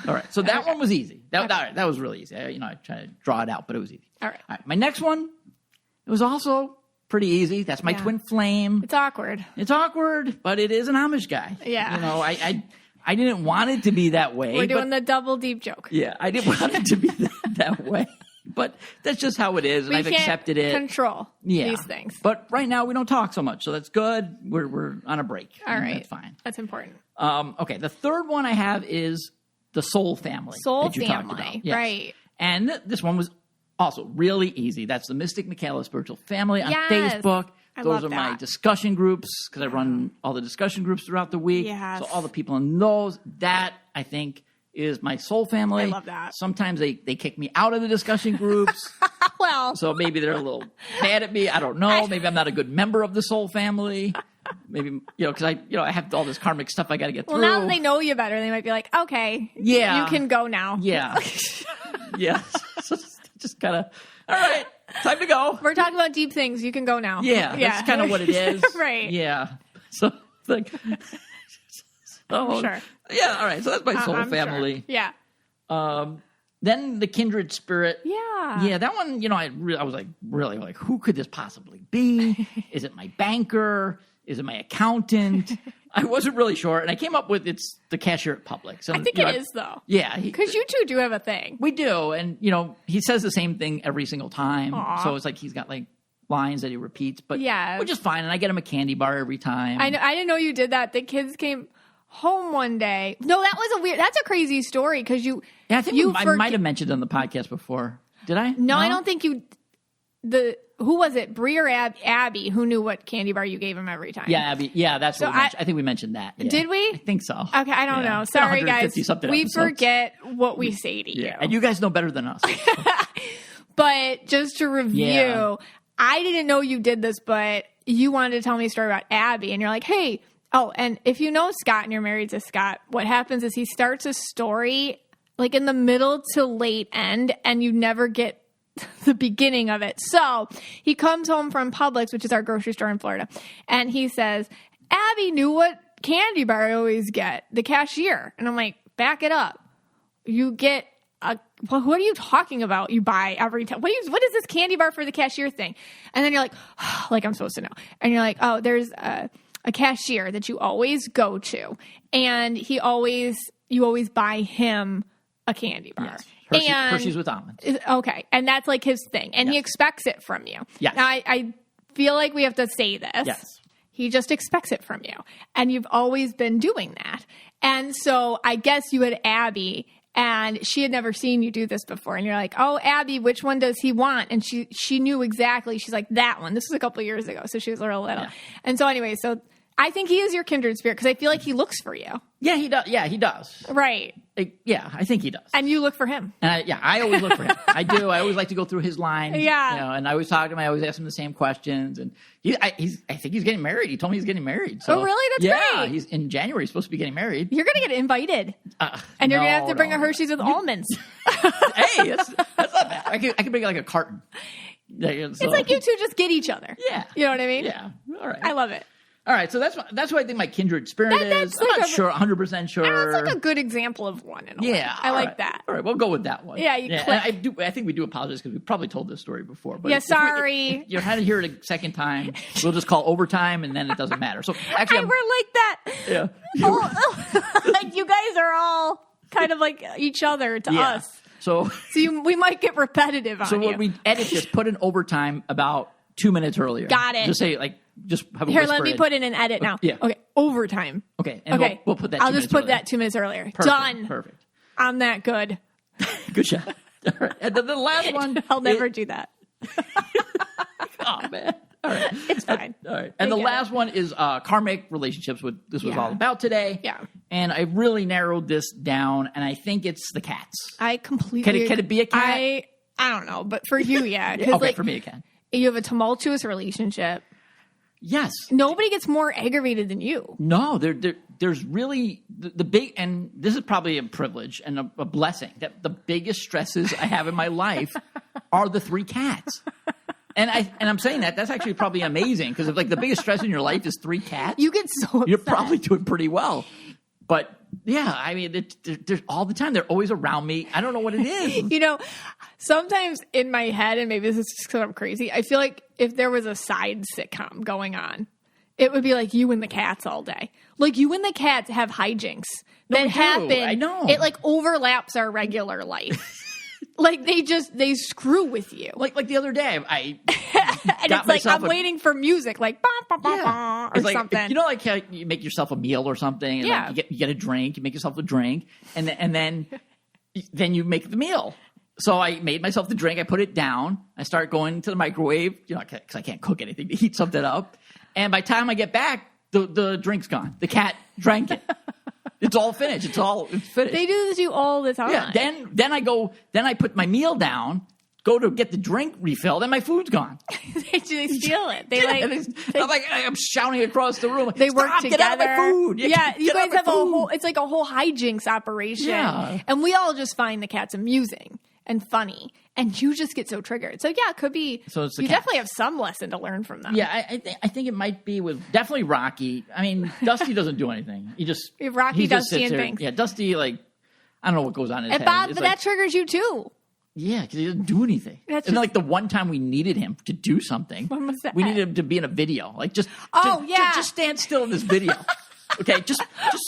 All right. So that one was easy. That was really easy. I tried to draw it out, but it was easy. All right. My next one, it was also pretty easy. That's my twin flame. It's awkward. It's awkward, but it is an Amish guy. Yeah. I didn't want it to be that way. We're doing the double deep joke. Yeah, I didn't want it to be that way. But that's just how it is, and I've accepted it. Control these things. But right now we don't talk so much, so that's good. We're on a break. All right. That's fine. That's important. Okay, the third one I have is the soul family. Soul that you talked family, about. Yes. right. And this one was also really easy. That's the Mystic Michaela Spiritual Family on Yes. Facebook. I Those love are my that. discussion groups because I run all the discussion groups throughout the week. Yes. So all the people in those, that I think is my soul family. I love that. Sometimes they kick me out of the discussion groups. Well, So maybe they're a little mad at me. I don't know. Maybe I'm not a good member of the soul family. Maybe, because I have all this karmic stuff I got to get through. now that they know you better, they might be like, okay, Yeah. you can go now. Yeah. Yeah. So just kind of, all right, time to go. We're talking about deep things. You can go now. Yeah, that's kind of what it is. Right. Yeah. So, it's like, Sure. Yeah, all right. So that's my soul I'm family. Sure. Yeah. Then the Kindred Spirit. Yeah. Yeah, that one, I was like, really, like, who could this possibly be? Is it my banker? Is it my accountant? I wasn't really sure. And I came up with it's the cashier at Publix. And, I think it is, though. Yeah. Because you two do have a thing. We do. And, he says the same thing every single time. Aw. So it's like he's got like lines that he repeats, but Yeah. which is fine. And I get him a candy bar every time. I didn't know you did that. The kids came home one day. No, that's a crazy story because you. Yeah, I think I might have mentioned it on the podcast before. Did I? No, I don't think you. Who was it? Bree or Abby? Who knew what candy bar you gave him every time? Yeah, Abby. Yeah, that's So what we mentioned. I think we mentioned that. Yeah. Did we? I think so. Okay, I don't know. It's been Sorry, guys. 150-something We episodes. forget what we say to you. Yeah, and you guys know better than us. But just to review, Yeah. I didn't know you did this, but you wanted to tell me a story about Abby, and you're like, hey. Oh, and if you know Scott and you're married to Scott, what happens is he starts a story like in the middle to late end, and you never get the beginning of it. So he comes home from Publix, which is our grocery store in Florida, and he says, Abby knew what candy bar I always get, the cashier. And I'm like, back it up. You get well, what are you talking about? You buy every time. What is this candy bar for the cashier thing? And then you're like, oh, like I'm supposed to know. And you're like, oh, there's a cashier that you always go to, and you always buy him a candy bar. Yes. Hershey's with almonds. Okay, and that's like his thing, and he expects it from you. Yes. Now, I feel like we have to say this. Yes. He just expects it from you, and you've always been doing that. And so I guess you had Abby, and she had never seen you do this before, and you're like, oh, Abby, which one does he want? And she knew exactly. She's like, that one. This was a couple of years ago, so she was a little little. Yeah. And so anyway, so I think he is your kindred spirit because I feel like he looks for you. Yeah, he does. Yeah, he does. Right. Yeah, I think he does. And you look for him. And I always look for him. I do. I always like to go through his lines. Yeah. And I always talk to him. I always ask him the same questions. And I think he's getting married. He told me he's getting married. So, Oh, really? That's great. Yeah, he's in January. He's supposed to be getting married. You're going to get invited. And you're going to have to bring a Hershey's with almonds. Hey, that's not bad. I can bring like a carton. It's like you two just get each other. Yeah. You know what I mean? Yeah. All right. I love it. All right, so that's what I think my kindred spirit is. I'm like not sure, 100% sure. That's like a good example of one in a way. Yeah, I all like right. that. All right, we'll go with that one. Yeah, you click. I think we do apologize because we probably told this story before. But Yeah, if sorry. if you had to hear it a second time, we'll just call overtime, and then it doesn't matter. So actually, We're like that. yeah. Like you guys are all kind of like each other to Yeah. us. So We might get repetitive on you. when we edit this, put in overtime about 2 minutes earlier. Got it. Just say just have a Here, whisper let me in. put in an edit now. Yeah. Okay. Overtime. Okay. And Okay. We'll put that. I'll 2 just minutes put earlier. that 2 minutes earlier. Perfect. Done. Perfect. I'm that good. Good job. All right. And then the last one. I'll never do that. Oh man. All right. It's fine. All right. And the last one is karmic relationships. What this was all about today. Yeah. And I really narrowed this down, and I think it's the cats. I completely... Can it be a cat? I don't know, but for you, yeah. Okay, for me, a cat. You have a tumultuous relationship. Yes. Nobody gets more aggravated than you. No, there's really the big, and this is probably a privilege and a blessing, that the biggest stresses I have in my life are the 3 cats. And I'm saying that's actually probably amazing, because if like the biggest stress in your life is 3 cats, you get so upset. You're probably doing pretty well. But yeah, I mean, they're all the time. They're always around me. I don't know what it is. You know, sometimes in my head, and maybe this is just because I'm crazy, I feel like if there was a side sitcom going on, it would be like You and the Cats all day. Like You and the Cats have hijinks that happen. I know. It like overlaps our regular life. Like they screw with you. Like the other day, I and it's like I'm waiting for music, like bah, bah, bah, bah, or like, something. You know, like how you make yourself a meal or something. And like you get a drink. You make yourself a drink, and then you make the meal. So I made myself the drink. I put it down. I start going to the microwave, you know, because I can't cook anything to heat something up. And by the time I get back, the drink's gone. The cat drank it. It's all finished. It's finished. They do this to you all the time. Yeah. Then I put my meal down, go to get the drink refilled, and my food's gone. they steal it. I'm shouting across the room. They work together. Get out of my food. Yeah, you guys have it's like a whole hijinks operation. Yeah. And we all just find the cats amusing and funny. And you just get so triggered. So yeah, it could be. So it's you definitely have some lesson to learn from them. Yeah, I think it might be with definitely Rocky. I mean, Dusty doesn't do anything. Rocky, Dusty, and things. Yeah, Dusty, like, I don't know what goes on in his head. Bob, but that triggers you too. Yeah, because he doesn't do anything. And then, like, the one time we needed him to do something, when was that? We needed him to be in a video. Like, just stand still in this video. Okay, just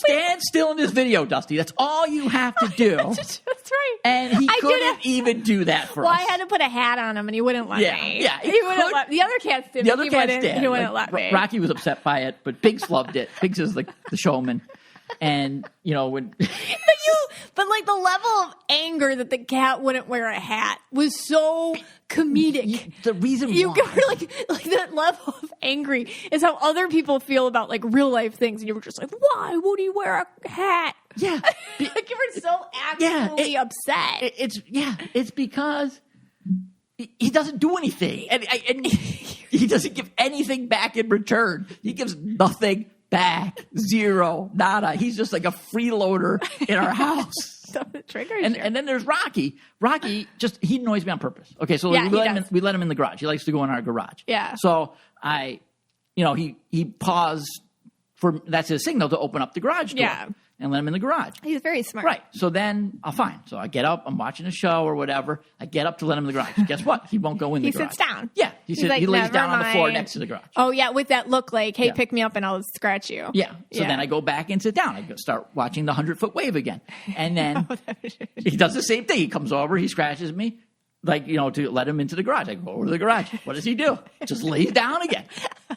stand still in this video, Dusty. That's all you have to do. That's right. And he couldn't even do that for us. Well, I had to put a hat on him, and he wouldn't let me. Yeah, he wouldn't let. The other cats did. The other cats did. He wouldn't let me. Rocky was upset by it, but Biggs loved it. Biggs is like the showman, and you know when. But like the level of anger that the cat wouldn't wear a hat was so comedic. The reason why were like that level of angry is how other people feel about like real life things, and you were just like, why would he wear a hat? Yeah, like you were so actually upset. It's because he doesn't do anything, and he doesn't give anything back in return. He gives nothing back. Zero. Nada. He's just like a freeloader in our house. And then there's Rocky. Rocky he annoys me on purpose. Okay, so we let him in the garage. He likes to go in our garage. Yeah. So he paused that's his signal to open up the garage door. Yeah. And let him in the garage. He's very smart. Right. So then fine. So I get up, I'm watching a show or whatever. I get up to let him in the garage. Guess what? He won't go in the garage. He sits down. Yeah. He lays down on the floor next to the garage. Oh, yeah. With that look like, hey, pick me up and I'll scratch you. Yeah. So then I go back and sit down. I start watching the 100-foot wave again. And then he does the same thing. He comes over. He scratches me. Like, to let him into the garage. I go over to the garage. What does he do? Just lays down again.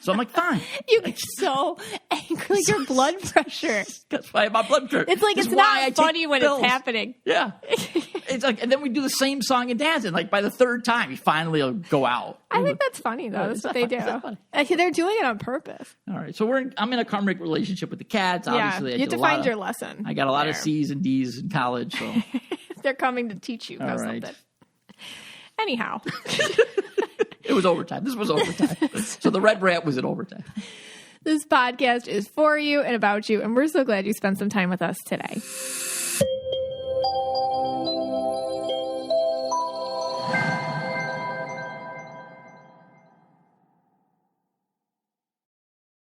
So I'm like, fine. You get so angry, like your blood pressure. That's why my blood pressure. It's like, it's not funny when it's happening. Yeah. It's like, and then we do the same song and dance. And like by the third time, he finally will go out. I think that's funny though. That's what they do. They're doing it on purpose. All right. So I'm in a karmic relationship with the cats. Obviously, you have to find your lesson. I got a lot of C's and D's in college. So they're coming to teach you something. Anyhow. It was overtime. This was overtime. So the red rat was in overtime. This podcast is for you and about you, and we're so glad you spent some time with us today.